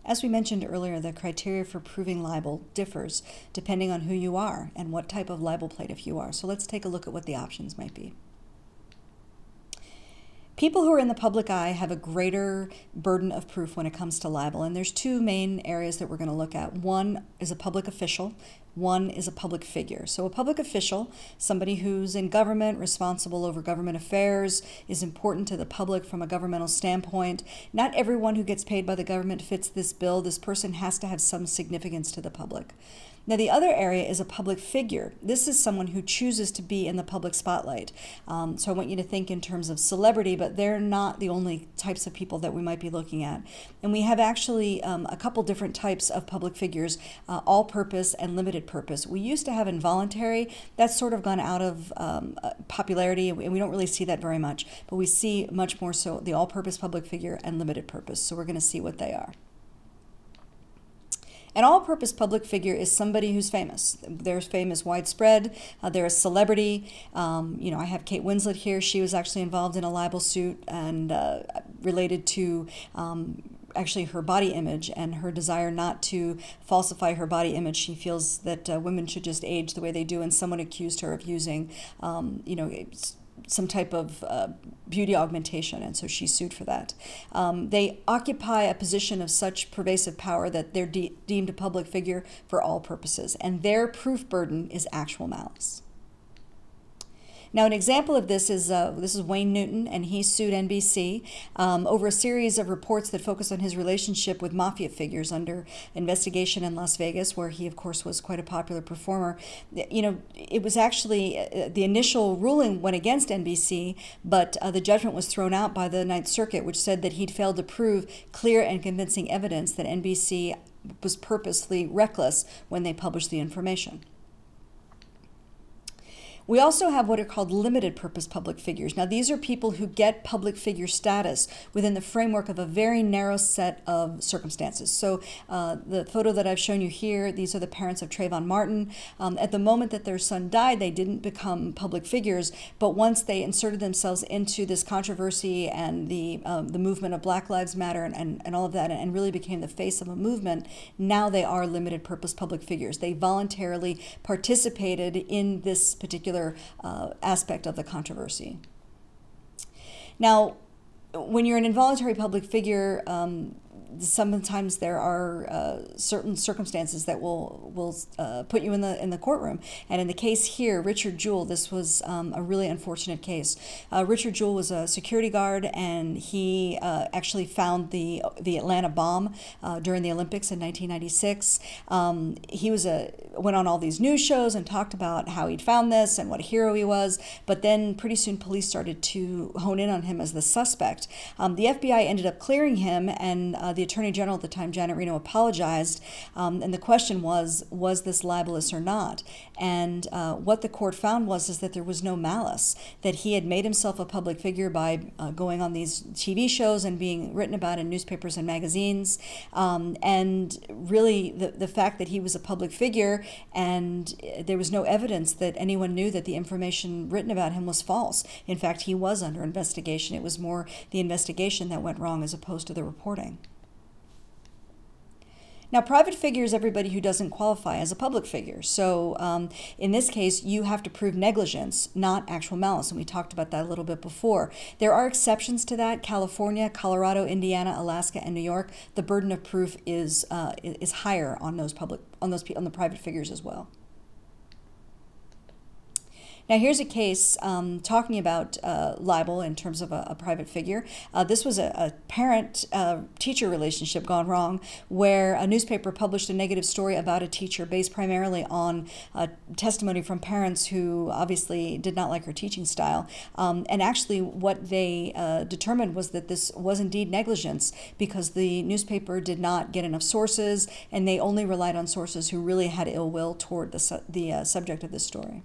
As we mentioned earlier, the criteria for proving libel differs depending on who you are and what type of libel plaintiff you are. So let's take a look at what the options might be. People who are in the public eye have a greater burden of proof when it comes to libel, and there's two main areas that we're going to look at. One is a public official, one is a public figure. So a public official, somebody who's in government, responsible over government affairs, is important to the public from a governmental standpoint. Not everyone who gets paid by the government fits this bill. This person has to have some significance to the public. Now, the other area is a public figure. This is someone who chooses to be in the public spotlight. So I want you to think in terms of celebrity, but they're not the only types of people that we might be looking at. And we have actually a couple different types of public figures, all-purpose and limited purpose. We used to have involuntary. That's sort of gone out of popularity, and we don't really see that very much. But we see much more so the all-purpose public figure and limited purpose. So we're going to see what they are. An all-purpose public figure is somebody who's famous. Their fame is widespread. They're a celebrity. I have Kate Winslet here. She was actually involved in a libel suit and related to actually her body image and her desire not to falsify her body image. She feels that women should just age the way they do, and someone accused her of using, some type of beauty augmentation, and so she sued for that. They occupy a position of such pervasive power that they're deemed a public figure for all purposes, and their proof burden is actual malice. Now, an example of this is Wayne Newton, and he sued NBC over a series of reports that focused on his relationship with mafia figures under investigation in Las Vegas, where he, of course, was quite a popular performer. It was actually the initial ruling went against NBC, but the judgment was thrown out by the Ninth Circuit, which said that he'd failed to prove clear and convincing evidence that NBC was purposely reckless when they published the information. We also have what are called limited purpose public figures. Now, these are people who get public figure status within the framework of a very narrow set of circumstances. So the photo that I've shown you here, these are the parents of Trayvon Martin. At the moment that their son died, they didn't become public figures, but once they inserted themselves into this controversy and the movement of Black Lives Matter and all of that, and really became the face of a movement, now they are limited purpose public figures. They voluntarily participated in this particular aspect of the controversy. Now, when you're an involuntary public figure, sometimes there are certain circumstances that will put you in the courtroom. And in the case here, Richard Jewell, this was a really unfortunate case. Richard Jewell was a security guard, and he actually found the Atlanta bomb during the Olympics in 1996. He went on all these news shows and talked about how he'd found this and what a hero he was. But then pretty soon police started to hone in on him as the suspect. The FBI ended up clearing him, and the Attorney General at the time, Janet Reno, apologized, and the question was this libelous or not? And what the court found is that there was no malice, that he had made himself a public figure by going on these TV shows and being written about in newspapers and magazines, and really the fact that he was a public figure and there was no evidence that anyone knew that the information written about him was false. In fact, he was under investigation. It was more the investigation that went wrong as opposed to the reporting. Now, private figure is everybody who doesn't qualify as a public figure. So in this case, you have to prove negligence, not actual malice, and we talked about that a little bit before. There are exceptions to that. California, Colorado, Indiana, Alaska, and New York, the burden of proof is higher on on the private figures as well. Now, here's a case talking about libel in terms of a private figure. This was a parent-teacher relationship gone wrong, where a newspaper published a negative story about a teacher based primarily on testimony from parents who obviously did not like her teaching style. And actually what they determined was that this was indeed negligence, because the newspaper did not get enough sources, and they only relied on sources who really had ill will toward the subject of this story.